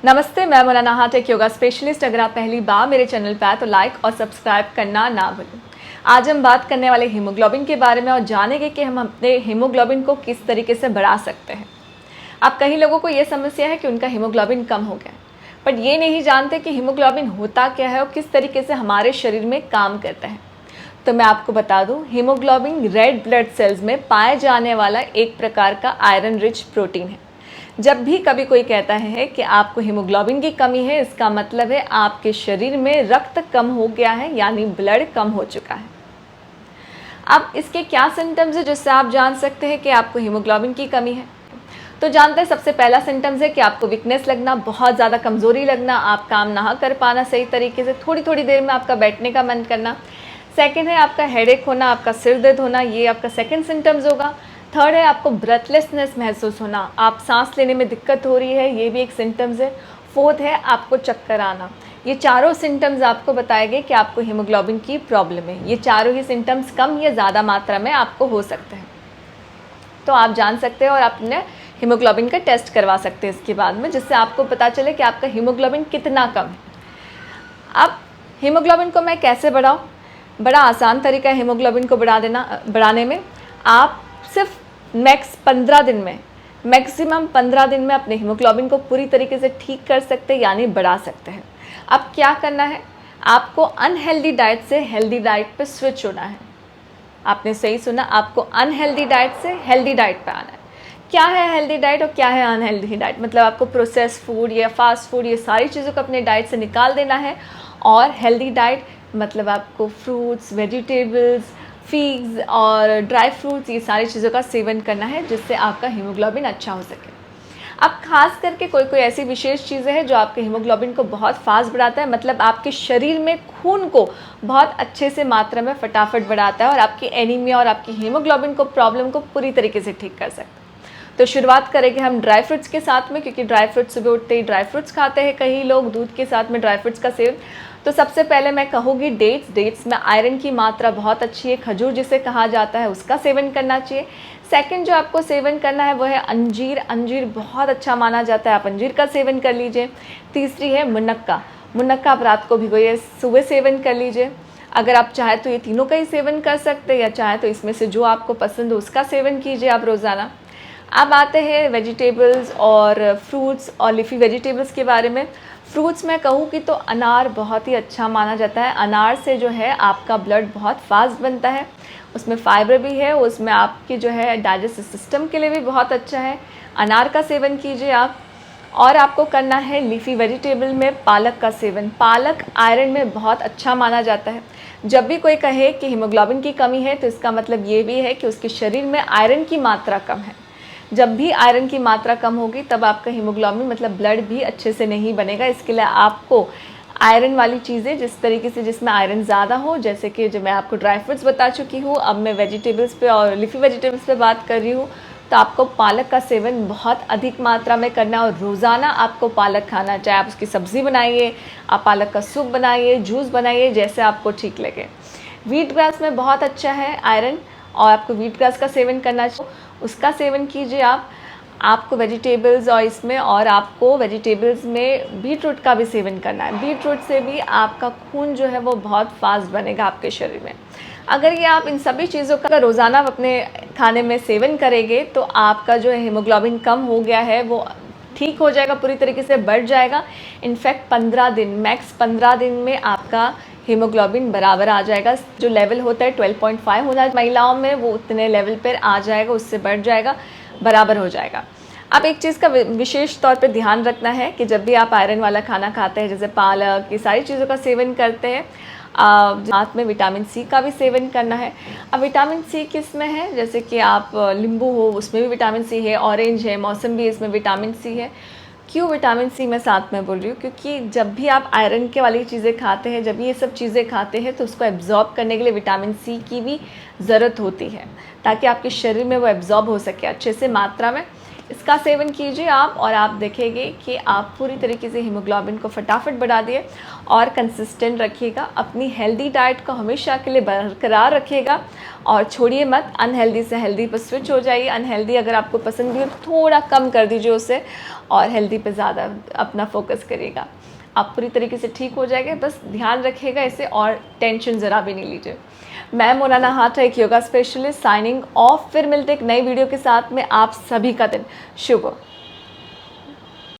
नमस्ते, मैं मौलाना हाट एक योगा स्पेशलिस्ट। अगर आप पहली बार मेरे चैनल पर आए तो लाइक और सब्सक्राइब करना ना भूलें। आज हम बात करने वाले हीमोग्लोबिन के बारे में और जानेंगे कि हम अपने हीमोग्लोबिन को किस तरीके से बढ़ा सकते हैं। अब कई लोगों को ये समस्या है कि उनका हीमोग्लोबिन कम हो गया, बट ये नहीं जानते कि हीमोग्लोबिन होता क्या है और किस तरीके से हमारे शरीर में काम करता है। तो मैं आपको बता दूं, हीमोग्लोबिन रेड ब्लड सेल्स में पाए जाने वाला एक प्रकार का आयरन रिच प्रोटीन है। जब भी कभी कोई कहता है कि आपको हीमोग्लोबिन की कमी है, इसका मतलब है आपके शरीर में रक्त कम हो गया है, यानी ब्लड कम हो चुका है। अब इसके क्या सिम्टम्स है जिससे आप जान सकते हैं कि आपको हीमोग्लोबिन की कमी है? तो जानते हैं, सबसे पहला सिम्टम्स है कि आपको वीकनेस लगना, बहुत ज़्यादा कमज़ोरी लगना, आप काम ना कर पाना सही तरीके से, थोड़ी थोड़ी देर में आपका बैठने का मन करना। सेकेंड है आपका हेडेक होना, आपका सिर दर्द होना, ये आपका सेकेंड सिम्टम्स होगा। थर्ड है आपको ब्रेथलेसनेस महसूस होना, आप सांस लेने में दिक्कत हो रही है, ये भी एक सिम्टम्स है। फोर्थ है आपको चक्कर आना। ये चारों सिम्टम्स आपको बताएंगे कि आपको हीमोग्लोबिन की प्रॉब्लम है। ये चारों ही सिम्टम्स कम या ज़्यादा मात्रा में आपको हो सकते हैं, तो आप जान सकते हैं और अपने हीमोग्लोबिन का टेस्ट करवा सकते हैं इसके बाद में, जिससे आपको पता चले कि आपका हीमोग्लोबिन कितना कम है। अब हीमोग्लोबिन को मैं कैसे बढ़ाऊँ? बड़ा आसान तरीका है हीमोग्लोबिन को बढ़ाने में। आप सिर्फ मैक्सिमम 15 दिन में अपने हीमोग्लोबिन को पूरी तरीके से ठीक कर सकते हैं, यानी बढ़ा सकते हैं। अब क्या करना है, आपको अनहेल्दी डाइट से हेल्दी डाइट पे स्विच होना है। आपने सही सुना, आपको अनहेल्दी डाइट से हेल्दी डाइट पे आना है। क्या है हेल्दी डाइट और क्या है अनहेल्दी डाइट? मतलब आपको प्रोसेस फूड या फास्ट फूड, ये सारी चीज़ों को अपने डाइट से निकाल देना है। और हेल्दी डाइट मतलब आपको फ्रूट्स, वेजिटेबल्स, फिग्स और ड्राई फ्रूट्स, ये सारी चीज़ों का सेवन करना है, जिससे आपका हीमोग्लोबिन अच्छा हो सके। अब खास करके कोई कोई ऐसी विशेष चीज़ें हैं जो आपके हीमोग्लोबिन को बहुत फास्ट बढ़ाता है, मतलब आपके शरीर में खून को बहुत अच्छे से मात्रा में फटाफट बढ़ाता है और आपकी एनीमिया और आपकी हीमोग्लोबिन को प्रॉब्लम को पूरी तरीके से ठीक कर सकता है। तो शुरुआत करेंगे हम ड्राई फ्रूट्स के साथ में, क्योंकि ड्राई फ्रूट्स सुबह उठते ही ड्राई फ्रूट्स खाते हैं कई लोग, दूध के साथ में ड्राई फ्रूट्स का सेवन। तो सबसे पहले मैं कहूँगी डेट्स में आयरन की मात्रा बहुत अच्छी है। खजूर जिसे कहा जाता है, उसका सेवन करना चाहिए। सेकंड जो आपको सेवन करना है वो है अंजीर। अंजीर बहुत अच्छा माना जाता है, आप अंजीर का सेवन कर लीजिए। तीसरी है मुनक्का आप रात को भिगोइए, सुबह सेवन कर लीजिए। अगर आप चाहे तो ये तीनों का ही सेवन कर सकते हैं, या चाहे तो इसमें से जो आपको पसंद हो उसका सेवन कीजिए आप रोज़ाना। अब आते हैं वेजिटेबल्स और फ्रूट्स और लीफी वेजिटेबल्स के बारे में। फ्रूट्स में कहूँ कि तो अनार बहुत ही अच्छा माना जाता है। अनार से जो है आपका ब्लड बहुत फास्ट बनता है, उसमें फाइबर भी है, उसमें आपकी जो है डाइजेस्टिव सिस्टम के लिए भी बहुत अच्छा है। अनार का सेवन कीजिए आप। और आपको करना है लीफी वेजिटेबल में पालक का सेवन। पालक आयरन में बहुत अच्छा माना जाता है। जब भी कोई कहे कि हीमोग्लोबिन की कमी है, तो इसका मतलब ये भी है कि उसके शरीर में आयरन की मात्रा कम है। जब भी आयरन की मात्रा कम होगी तब आपका हीमोग्लोबिन मतलब ब्लड भी अच्छे से नहीं बनेगा। इसके लिए आपको आयरन वाली चीज़ें, जिस तरीके से जिसमें आयरन ज़्यादा हो, जैसे कि जो मैं आपको ड्राई फ्रूट्स बता चुकी हूँ, अब मैं वेजिटेबल्स पे और लीफी वेजिटेबल्स पे बात कर रही हूँ, तो आपको पालक का सेवन बहुत अधिक मात्रा में करना है और रोज़ाना आपको पालक खाना। चाहे आप उसकी सब्ज़ी बनाइए, आप पालक का सूप बनाइए, जूस बनाइए, जैसे आपको ठीक लगे। व्हीट ग्रास में बहुत अच्छा है आयरन, और आपको व्हीट ग्रास का सेवन करना चाहिए, उसका सेवन कीजिए आप। आपको वेजिटेबल्स और इसमें और आपको वेजिटेबल्स में बीटरूट का भी सेवन करना है। बीटरूट से भी आपका खून जो है वो बहुत फास्ट बनेगा आपके शरीर में। अगर ये आप इन सभी चीज़ों का रोज़ाना अपने खाने में सेवन करेंगे, तो आपका जो हीमोग्लोबिन कम हो गया है वो ठीक हो जाएगा, पूरी तरीके से बढ़ जाएगा। इनफैक्ट 15 दिन, मैक्स 15 दिन में आपका हीमोग्लोबिन बराबर आ जाएगा। जो लेवल होता है 12.5 होना महिलाओं में, वो उतने लेवल पर आ जाएगा, उससे बढ़ जाएगा, बराबर हो जाएगा। अब एक चीज़ का विशेष तौर पे ध्यान रखना है कि जब भी आप आयरन वाला खाना खाते हैं, जैसे पालक, ये सारी चीज़ों का सेवन करते हैं, साथ में विटामिन सी का भी सेवन करना है। अब विटामिन सी किस में है? जैसे कि आप नींबू हो, उसमें भी विटामिन सी है, ऑरेंज है, मौसम्बी, इसमें विटामिन सी है। क्यों विटामिन सी मैं साथ में बोल रही हूँ? क्योंकि जब भी आप आयरन के वाली चीज़ें खाते हैं, जब ये सब चीज़ें खाते हैं, तो उसको एब्जॉर्ब करने के लिए विटामिन सी की भी ज़रूरत होती है, ताकि आपके शरीर में वो एब्जॉर्ब हो सके अच्छे से मात्रा में। इसका सेवन कीजिए आप, और आप देखेंगे कि आप पूरी तरीके से हीमोग्लोबिन को फटाफट बढ़ा दिए। और कंसिस्टेंट रखिएगा, अपनी हेल्दी डाइट को हमेशा के लिए बरकरार रखिएगा और छोड़िए मत, अनहेल्दी से हेल्दी पर स्विच हो जाइए। अनहेल्दी अगर आपको पसंद भी हो तो थोड़ा कम कर दीजिए उसे, और हेल्दी पे ज़्यादा अपना फोकस करिएगा। आप पूरी तरीके से ठीक हो जाएंगे। बस ध्यान रखिएगा इसे, और टेंशन ज़रा भी नहीं लीजिए। मैं मोनाना हाटा, एक योगा स्पेशलिस्ट, साइनिंग ऑफ। फिर मिलते एक नई वीडियो के साथ में। आप सभी का दिन शुभ हो।